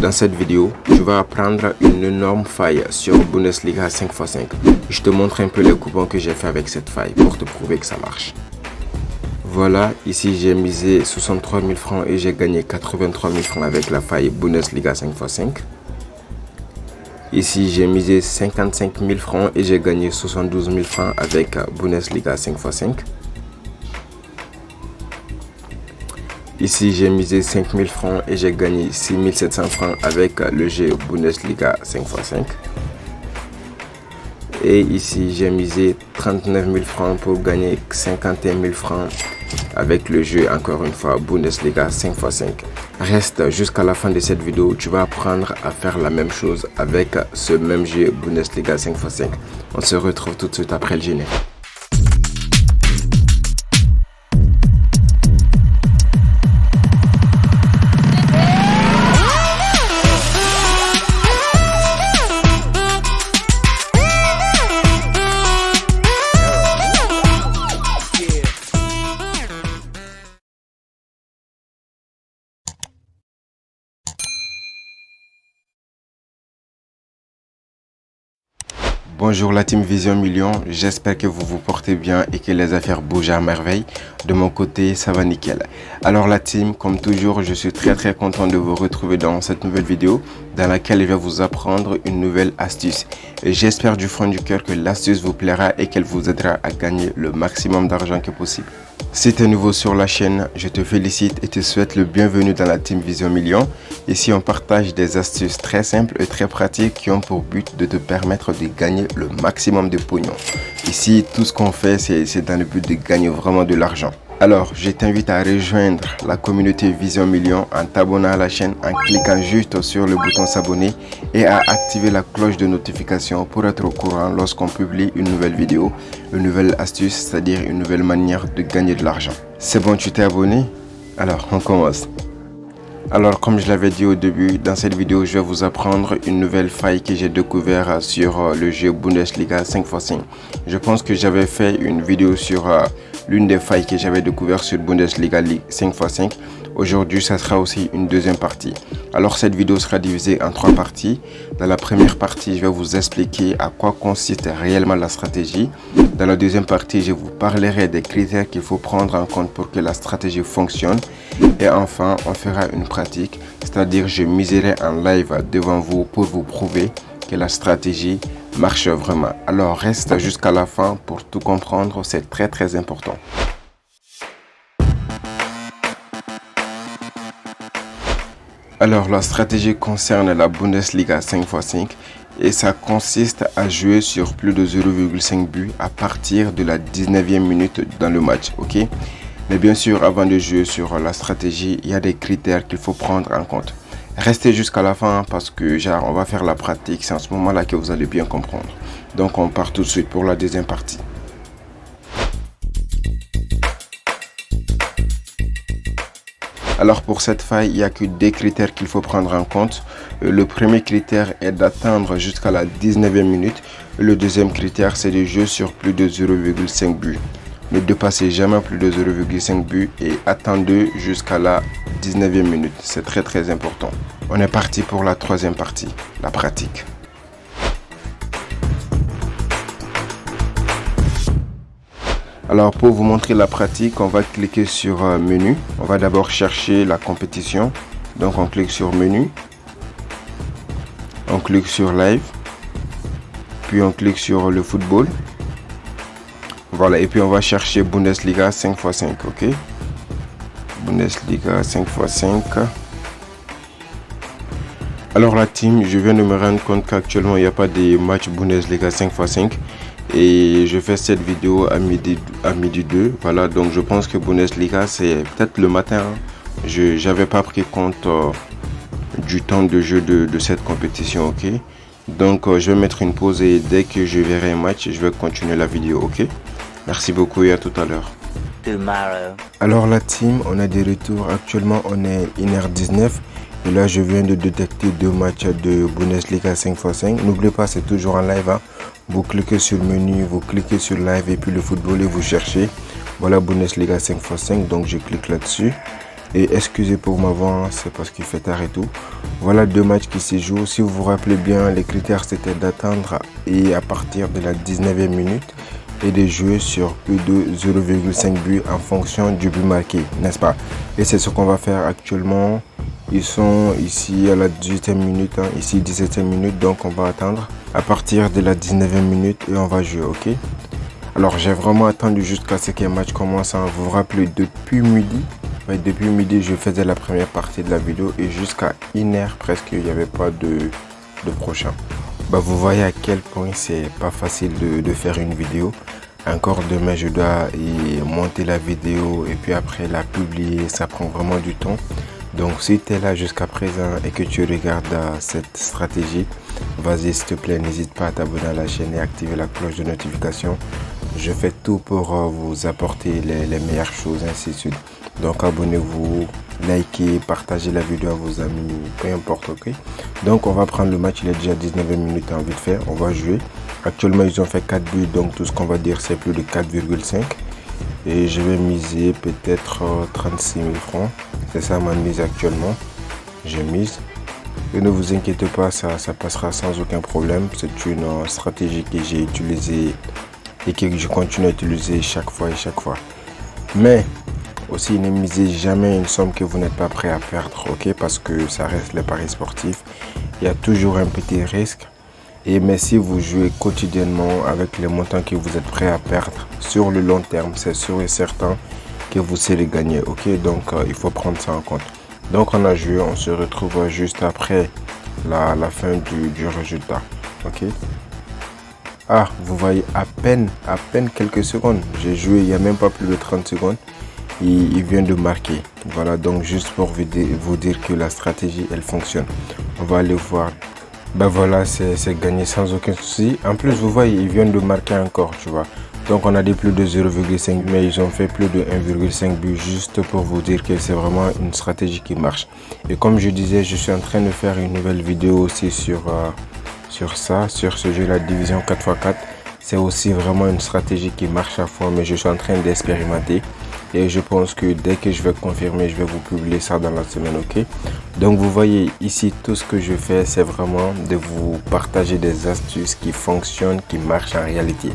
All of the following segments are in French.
Dans cette vidéo, tu vas apprendre une énorme faille sur Bundesliga 5x5. Je te montre un peu les coupons que j'ai fait avec cette faille pour te prouver que ça marche. Voilà, ici j'ai misé 63 000 francs et j'ai gagné 83 000 francs avec la faille Bundesliga 5x5. Ici j'ai misé 55 000 francs et j'ai gagné 72 000 francs avec Bundesliga 5x5. Ici j'ai misé 5 000 francs et j'ai gagné 6 700 francs avec le jeu Bundesliga 5x5. Et ici j'ai misé 39 000 francs pour gagner 51 000 francs avec le jeu, encore une fois, Bundesliga 5x5. Reste jusqu'à la fin de cette vidéo, tu vas apprendre à faire la même chose avec ce même jeu Bundesliga 5x5. On se retrouve tout de suite après le générique. Bonjour la team Vision Million, j'espère que vous vous portez bien et que les affaires bougent à merveille. De mon côté, ça va nickel. Alors la team, comme toujours, je suis très content de vous retrouver dans cette nouvelle vidéo dans laquelle je vais vous apprendre une nouvelle astuce. Et j'espère du fond du cœur que l'astuce vous plaira et qu'elle vous aidera à gagner le maximum d'argent que possible. Si tu es nouveau sur la chaîne, je te félicite et te souhaite le bienvenu dans la team Vision Million. Ici, on partage des astuces très simples et très pratiques qui ont pour but de te permettre de gagner le maximum de pognon. Ici, tout ce qu'on fait, c'est dans le but de gagner vraiment de l'argent. Alors, je t'invite à rejoindre la communauté Vision Million en t'abonnant à la chaîne, en cliquant juste sur le bouton s'abonner et à activer la cloche de notification pour être au courant lorsqu'on publie une nouvelle vidéo, une nouvelle astuce, c'est-à-dire une nouvelle manière de gagner de l'argent. C'est bon, tu t'es abonné? Alors, on commence. Alors, comme je l'avais dit au début, dans cette vidéo, je vais vous apprendre une nouvelle faille que j'ai découvert sur le jeu Bundesliga 5x5. Je pense que j'avais fait une vidéo sur l'une des failles que j'avais découvert sur Bundesliga 5x5. Aujourd'hui, ça sera aussi une deuxième partie. Alors, cette vidéo sera divisée en 3 parties. Dans la première partie, je vais vous expliquer à quoi consiste réellement la stratégie. Dans la deuxième partie, je vous parlerai des critères qu'il faut prendre en compte pour que la stratégie fonctionne. Et enfin, on fera une pratique, c'est-à-dire je miserai en live devant vous pour vous prouver que la stratégie marche vraiment. Alors, reste jusqu'à la fin pour tout comprendre, c'est très important. Alors, la stratégie concerne la Bundesliga 5x5 et ça consiste à jouer sur plus de 0,5 buts à partir de la 19e minute dans le match, ok? Mais bien sûr, avant de jouer sur la stratégie, il y a des critères qu'il faut prendre en compte. Restez jusqu'à la fin parce que on va faire la pratique, c'est en ce moment-là que vous allez bien comprendre. Donc, on part tout de suite pour la deuxième partie. Alors pour cette faille, il n'y a que des critères qu'il faut prendre en compte. Le premier critère est d'attendre jusqu'à la 19e minute. Le deuxième critère, c'est de jouer sur plus de 0,5 buts. Ne dépassez jamais plus de 0,5 buts et attendez jusqu'à la 19e minute. C'est très important. On est parti pour la troisième partie, la pratique. Alors pour vous montrer la pratique, on va cliquer sur menu. On va d'abord chercher la compétition. Donc on clique sur menu. On clique sur live. Puis on clique sur le football. Voilà, et puis on va chercher Bundesliga 5x5, ok? Bundesliga 5x5. Alors la team, je viens de me rendre compte qu'actuellement il n'y a pas de match Bundesliga 5x5. Et je fais cette vidéo à midi 2. Voilà, donc je pense que Bundesliga c'est peut-être le matin. J'avais pas pris compte du temps de jeu de cette compétition, ok? Donc je vais mettre une pause et dès que je verrai un match, je vais continuer la vidéo, ok? Merci beaucoup et à tout à l'heure. Alors la team, on a des retours. Actuellement on est 1h19 et là je viens de détecter 2 matchs de Bundesliga 5x5. N'oubliez pas, c'est toujours en live, hein. Vous cliquez sur le menu, vous cliquez sur live et puis le football et vous cherchez. Voilà Bundesliga 5x5, donc je clique là-dessus. Et excusez pour ma voix, c'est parce qu'il fait tard et tout. Voilà 2 matchs qui se jouent. Si vous vous rappelez bien, les critères c'était d'atteindre et à partir de la 19e minute et de jouer sur plus de 0,5 buts en fonction du but marqué, n'est-ce pas? Et c'est ce qu'on va faire actuellement. Ils sont ici à la 18e minute, ici 17e minute, donc on va attendre à partir de la 19e minute et on va jouer, ok? Alors j'ai vraiment attendu jusqu'à ce que le match commence. Vous vous rappelez, depuis midi, depuis midi je faisais la première partie de la vidéo et jusqu'à 1h presque il n'y avait pas de prochain. Vous voyez à quel point c'est pas facile de faire une vidéo. Encore demain je dois monter la vidéo et puis après la publier, ça prend vraiment du temps. Donc si tu es là jusqu'à présent et que tu regardes cette stratégie, vas-y s'il te plaît, n'hésite pas à t'abonner à la chaîne et activer la cloche de notification. Je fais tout pour vous apporter les meilleures choses, ainsi de suite. Donc abonnez-vous, likez, partagez la vidéo à vos amis, peu importe, ok? Donc on va prendre le match, il est déjà 19 minutes en vite fait, on va jouer. Actuellement ils ont fait 4 buts, donc tout ce qu'on va dire c'est plus de 4,5. Et je vais miser peut-être 36 000 francs. C'est ça ma mise actuellement. Je mise. Et ne vous inquiétez pas, ça passera sans aucun problème. C'est une stratégie que j'ai utilisée et que je continue à utiliser chaque fois. Mais aussi, ne misez jamais une somme que vous n'êtes pas prêt à perdre, ok? Parce que ça reste les paris sportifs. Il y a toujours un petit risque. Mais si vous jouez quotidiennement avec les montants que vous êtes prêt à perdre sur le long terme, c'est sûr et certain que vous allez gagner, ok? Donc il faut prendre ça en compte. Donc on a joué, on se retrouve juste après la fin du résultat, ok? Ah, vous voyez à peine quelques secondes. J'ai joué il n'y a même pas plus de 30 secondes. Il vient de marquer. Voilà, donc juste pour vous dire que la stratégie elle fonctionne. On va aller voir. Voilà, c'est gagné sans aucun souci. En plus, vous voyez, ils viennent de marquer encore, tu vois. Donc, on a dit plus de 0,5, mais ils ont fait plus de 1,5 but juste pour vous dire que c'est vraiment une stratégie qui marche. Et comme je disais, je suis en train de faire une nouvelle vidéo aussi sur ce jeu, la division 4x4. C'est aussi vraiment une stratégie qui marche à fond, mais je suis en train d'expérimenter. Et je pense que dès que je vais confirmer, je vais vous publier ça dans la semaine, ok? Donc vous voyez ici, tout ce que je fais, c'est vraiment de vous partager des astuces qui fonctionnent, qui marchent en réalité.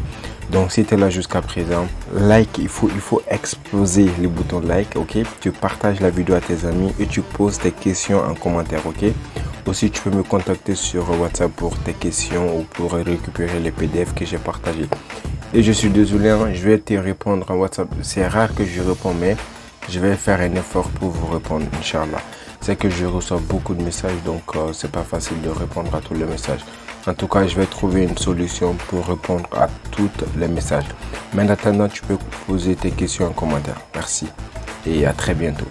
Donc si tu es là jusqu'à présent, like, il faut exploser le bouton like, ok? Tu partages la vidéo à tes amis et tu poses tes questions en commentaire, ok? Aussi, tu peux me contacter sur WhatsApp pour tes questions ou pour récupérer les PDF que j'ai partagés. Et je suis désolé, je vais te répondre en WhatsApp. C'est rare que je réponds, mais je vais faire un effort pour vous répondre, Inch'Allah. C'est que je reçois beaucoup de messages, donc c'est pas facile de répondre à tous les messages. En tout cas, je vais trouver une solution pour répondre à tous les messages. Mais en attendant, tu peux poser tes questions en commentaire. Merci et à très bientôt.